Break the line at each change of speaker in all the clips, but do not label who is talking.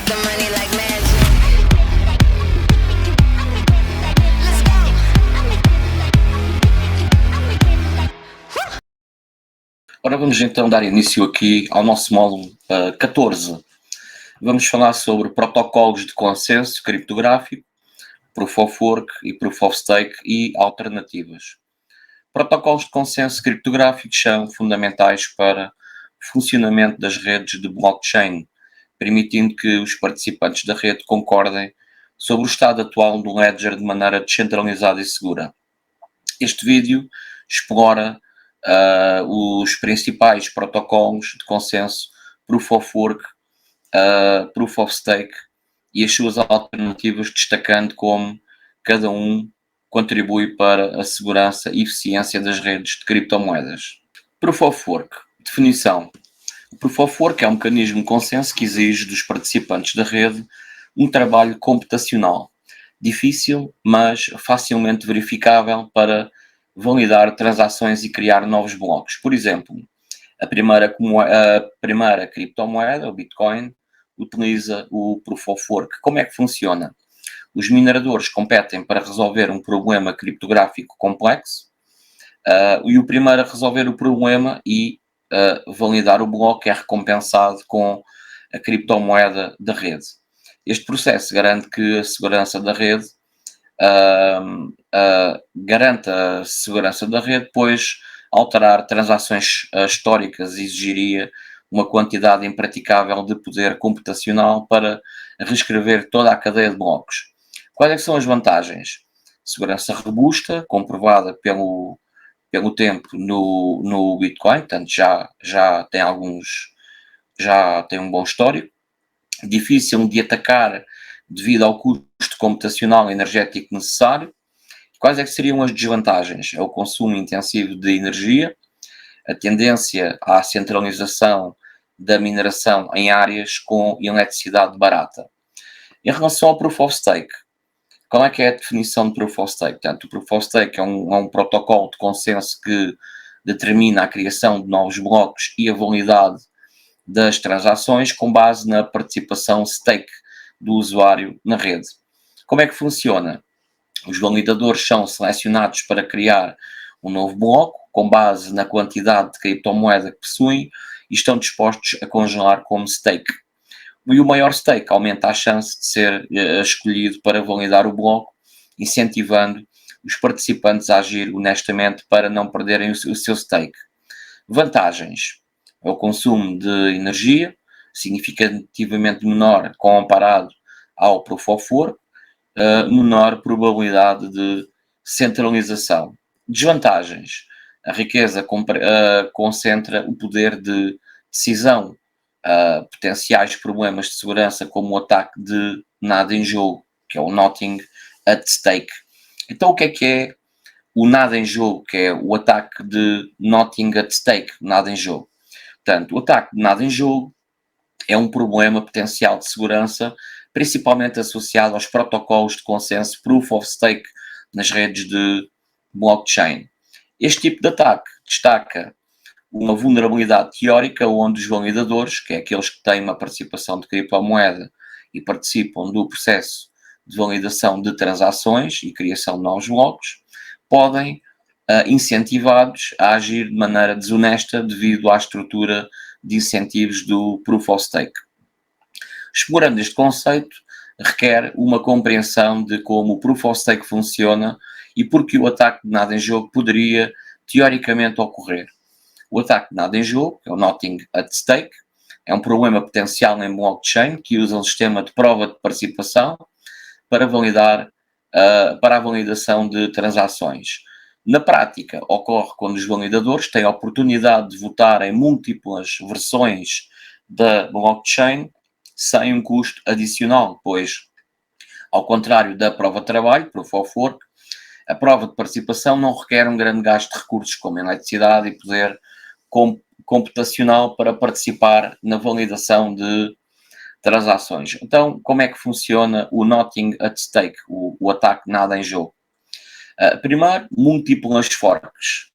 making money like magic. Let's go.
Ora, vamos então dar início aqui ao nosso módulo 14. Vamos falar sobre protocolos de consenso criptográfico, Proof of Work e Proof of Stake e alternativas. Protocolos de consenso criptográficos são fundamentais para o funcionamento das redes de blockchain, permitindo que os participantes da rede concordem sobre o estado atual do ledger de maneira descentralizada e segura. Este vídeo explora os principais protocolos de consenso Proof of Work, Proof of Stake e as suas alternativas, destacando como cada um contribui para a segurança e eficiência das redes de criptomoedas. Proof of Work. Definição. O Proof of Work é um mecanismo de consenso que exige dos participantes da rede um trabalho computacional, difícil, mas facilmente verificável para validar transações e criar novos blocos. Por exemplo, a primeira criptomoeda, o Bitcoin, utiliza o Proof of Work. Como é que funciona? Os mineradores competem para resolver um problema criptográfico complexo e o primeiro a resolver o problema e validar o bloco é recompensado com a criptomoeda da rede. Este processo garante que a segurança da rede garante a segurança da rede, pois alterar transações históricas exigiria uma quantidade impraticável de poder computacional para reescrever toda a cadeia de blocos. Quais é que são as vantagens? Segurança robusta, comprovada pelo tempo no Bitcoin, portanto já tem um bom histórico. Difícil de atacar devido ao custo computacional e energético necessário. Quais é que seriam as desvantagens? É o consumo intensivo de energia, a tendência à centralização da mineração em áreas com eletricidade barata. Em relação ao Proof of Stake, qual é que é a definição de Proof of Stake? Portanto, o Proof of Stake é um protocolo de consenso que determina a criação de novos blocos e a validade das transações com base na participação stake do usuário na rede. Como é que funciona? Os validadores são selecionados para criar um novo bloco com base na quantidade de criptomoeda que possuem e estão dispostos a congelar como stake. E o maior stake aumenta a chance de ser escolhido para validar o bloco, incentivando os participantes a agir honestamente para não perderem o seu stake. Vantagens. É o consumo de energia, significativamente menor comparado ao Proof of Work, menor probabilidade de centralização. Desvantagens. A riqueza concentra o poder de decisão, potenciais problemas de segurança como o ataque de nada em jogo, que é o Nothing at Stake. Então o que é o nada em jogo, que é o ataque de Nothing at Stake, nada em jogo? Portanto, o ataque de nada em jogo é um problema potencial de segurança, principalmente associado aos protocolos de consenso Proof of Stake nas redes de blockchain. Este tipo de ataque destaca uma vulnerabilidade teórica onde os validadores, que é aqueles que têm uma participação de criptomoeda e participam do processo de validação de transações e criação de novos blocos, podem incentivados a agir de maneira desonesta devido à estrutura de incentivos do Proof of Stake. Explorando este conceito, requer uma compreensão de como o Proof of Stake funciona e porque o ataque de nada em jogo poderia, teoricamente, ocorrer. O ataque de nada em jogo, que é o Nothing at Stake, é um problema potencial em blockchain que usa um sistema de prova de participação para a validação de transações. Na prática, ocorre quando os validadores têm a oportunidade de votar em múltiplas versões da blockchain sem um custo adicional, pois, ao contrário da prova de trabalho, Proof of Work, a prova de participação não requer um grande gasto de recursos como eletricidade e poder computacional para participar na validação de transações. Então, como é que funciona o Nothing at Stake, o ataque nada em jogo? Primeiro, múltiplas forks,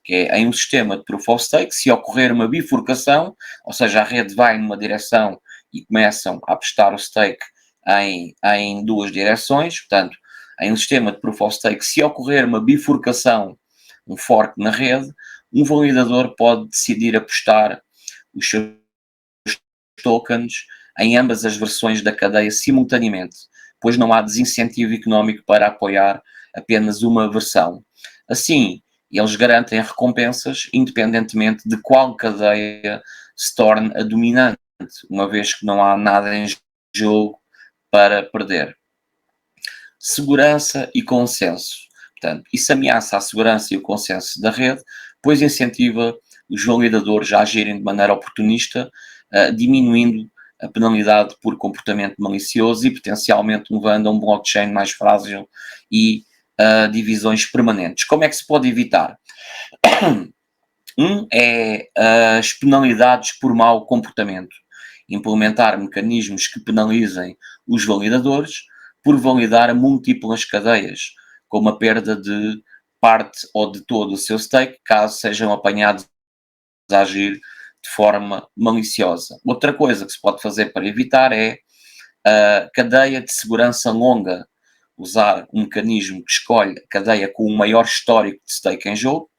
que é em um sistema de Proof of Stake, se ocorrer uma bifurcação, ou seja, a rede vai numa direção e começam a apostar o stake em duas direções. Portanto, em um sistema de Proof of Stake, se ocorrer uma bifurcação, um fork na rede, um validador pode decidir apostar os seus tokens em ambas as versões da cadeia simultaneamente, pois não há desincentivo económico para apoiar apenas uma versão. Assim, eles garantem recompensas independentemente de qual cadeia se torne a dominante, uma vez que não há nada em jogo para perder. Segurança e consenso. Portanto, isso ameaça a segurança e o consenso da rede, pois incentiva os validadores a agirem de maneira oportunista, diminuindo a penalidade por comportamento malicioso e potencialmente levando a um blockchain mais frágil e divisões permanentes. Como é que se pode evitar? É as penalidades por mau comportamento. Implementar mecanismos que penalizem os validadores por validar múltiplas cadeias, como a perda de parte ou de todo o seu stake, caso sejam apanhados a agir de forma maliciosa. Outra coisa que se pode fazer para evitar é a cadeia de segurança longa, usar um mecanismo que escolhe a cadeia com o maior histórico de stake em jogo,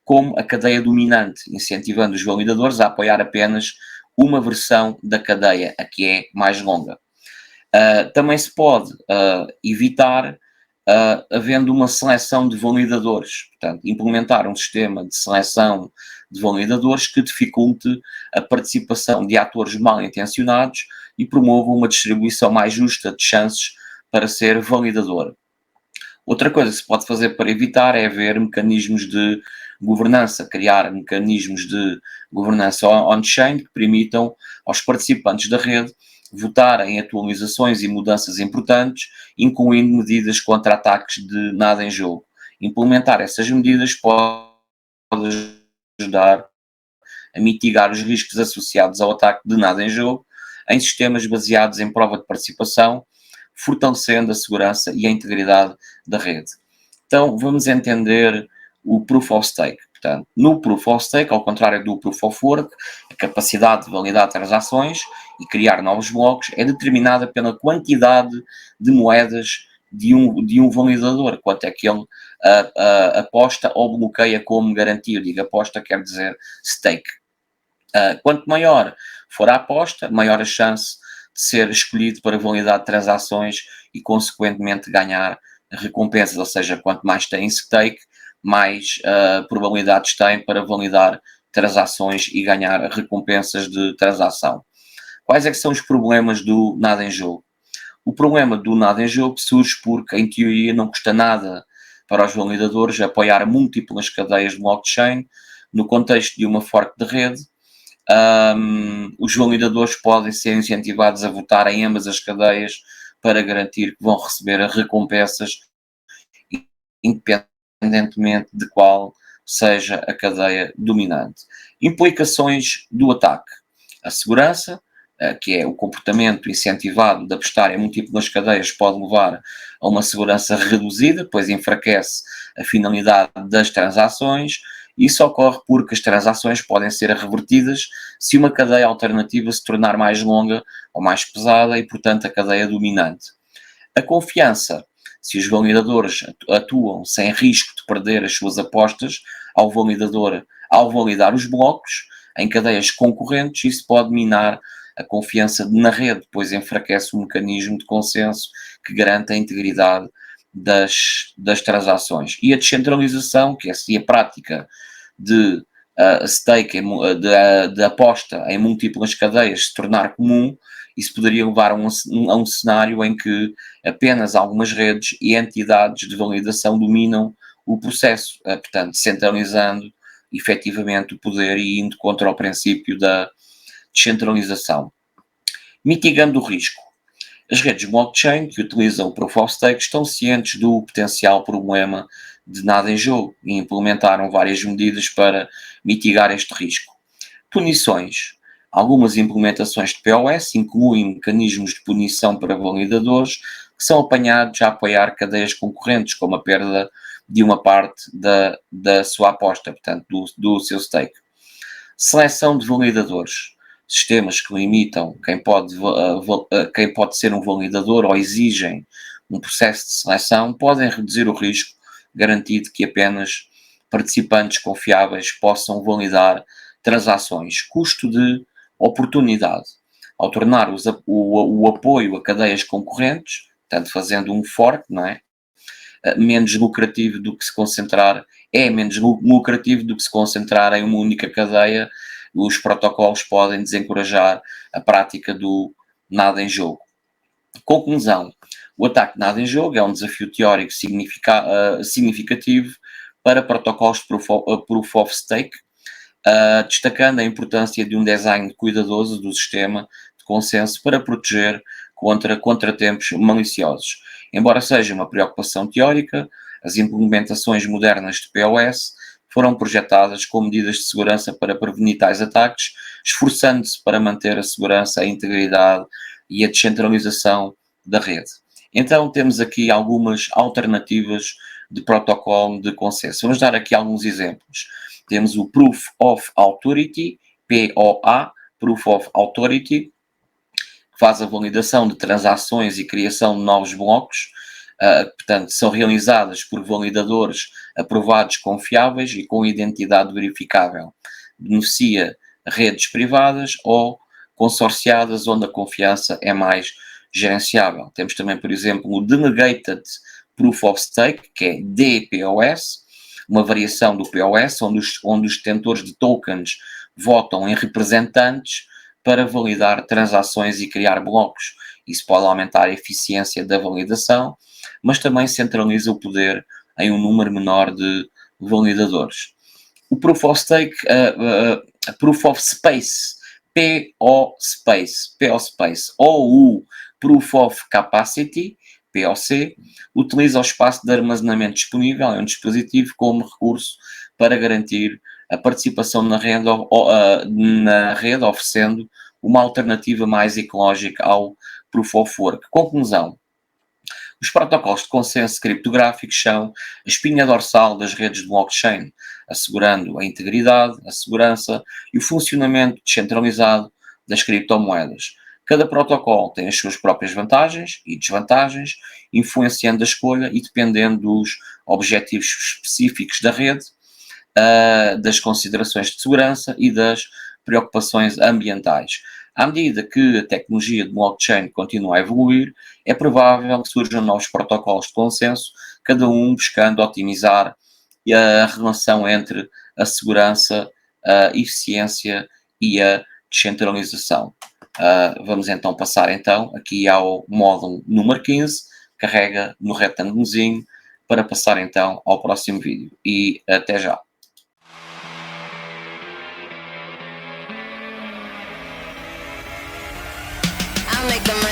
como a cadeia dominante, incentivando os validadores a apoiar apenas uma versão da cadeia, a que é mais longa. Também se pode evitar havendo uma seleção de validadores, portanto, implementar um sistema de seleção de validadores que dificulte a participação de atores mal intencionados e promova uma distribuição mais justa de chances para ser validador. Outra coisa que se pode fazer para evitar é haver mecanismos de governança, criar mecanismos de governança on-chain que permitam aos participantes da rede votarem em atualizações e mudanças importantes, incluindo medidas contra ataques de nada em jogo. Implementar essas medidas pode ajudar a mitigar os riscos associados ao ataque de nada em jogo em sistemas baseados em prova de participação, fortalecendo a segurança e a integridade da rede. Então, vamos entender o Proof of Stake. Portanto, no Proof of Stake, ao contrário do Proof of Work, a capacidade de validar transações e criar novos blocos é determinada pela quantidade de moedas de um validador, quanto é que ele aposta ou bloqueia como garantia. Eu digo aposta, quer dizer stake. Quanto maior for a aposta, maior a chance de ser escolhido para validar transações e, consequentemente, ganhar recompensas. Ou seja, quanto mais tem stake, mais probabilidades tem para validar transações e ganhar recompensas de transação. Quais é que são os problemas do nada em jogo? O problema do nada em jogo surge porque, em teoria, não custa nada para os validadores apoiar múltiplas cadeias de blockchain no contexto de uma fork de rede. Os validadores podem ser incentivados a votar em ambas as cadeias para garantir que vão receber recompensas independentemente de qual seja a cadeia dominante. Implicações do ataque. A segurança, que é o comportamento incentivado de apostar em múltiplas cadeias, pode levar a uma segurança reduzida, pois enfraquece a finalidade das transações. Isso ocorre porque as transações podem ser revertidas se uma cadeia alternativa se tornar mais longa ou mais pesada e, portanto, a cadeia dominante. A confiança. Se os validadores atuam sem risco de perder as suas apostas ao validar os blocos em cadeias concorrentes, isso pode minar a confiança na rede, pois enfraquece o mecanismo de consenso que garante a integridade das transações. E a descentralização, que é a prática de stake, de aposta em múltiplas cadeias se tornar comum, isso poderia levar a um cenário em que apenas algumas redes e entidades de validação dominam o processo, portanto, centralizando efetivamente o poder e indo contra o princípio da descentralização. Mitigando o risco. As redes blockchain que utilizam o Proof of Stake estão cientes do potencial problema de nada em jogo e implementaram várias medidas para mitigar este risco. Punições. Algumas implementações de POS incluem mecanismos de punição para validadores que são apanhados a apoiar cadeias concorrentes, como a perda de uma parte da sua aposta, portanto, do seu stake. Seleção de validadores. sistemas que limitam quem pode ser um validador ou exigem um processo de seleção podem reduzir o risco, garantindo que apenas participantes confiáveis possam validar transações. Custo de oportunidade. Ao tornar o apoio a cadeias concorrentes, portanto fazendo um fork, não é? Menos lucrativo do que se concentrar, é menos lucrativo do que se concentrar em uma única cadeia. Os protocolos podem desencorajar a prática do nada em jogo. Conclusão: o ataque nada em jogo é um desafio teórico significativo para protocolos de Proof of Stake, destacando a importância de um design cuidadoso do sistema de consenso para proteger contra contratempos maliciosos. Embora seja uma preocupação teórica, as implementações modernas de POS foram projetadas com medidas de segurança para prevenir tais ataques, esforçando-se para manter a segurança, a integridade e a descentralização da rede. Então temos aqui algumas alternativas de protocolo de consenso. Vamos dar aqui alguns exemplos. Temos o Proof of Authority, POA, Proof of Authority, que faz a validação de transações e criação de novos blocos. Portanto, são realizadas por validadores aprovados, confiáveis e com identidade verificável. Beneficia redes privadas ou consorciadas, onde a confiança é mais gerenciável. Temos também, por exemplo, o Delegated Proof of Stake, que é DPoS, uma variação do POS, onde os detentores de tokens votam em representantes para validar transações e criar blocos. Isso pode aumentar a eficiência da validação, mas também centraliza o poder em um número menor de validadores. O Proof of Stake, Proof of Space, PO-Space, ou o Proof of Capacity, POC, utiliza o espaço de armazenamento disponível em um dispositivo como recurso para garantir a participação na rede, oferecendo uma alternativa mais ecológica ao Proof of Work. Conclusão: os protocolos de consenso criptográficos são a espinha dorsal das redes de blockchain, assegurando a integridade, a segurança e o funcionamento descentralizado das criptomoedas. Cada protocolo tem as suas próprias vantagens e desvantagens, influenciando a escolha e dependendo dos objetivos específicos da rede, das considerações de segurança e das preocupações ambientais. À medida que a tecnologia de blockchain continua a evoluir, é provável que surjam novos protocolos de consenso, cada um buscando otimizar a relação entre a segurança, a eficiência e a descentralização. Vamos então passar aqui ao módulo número 15, carrega no retângulozinho para passar então ao próximo vídeo. E até já!
I'll make the money.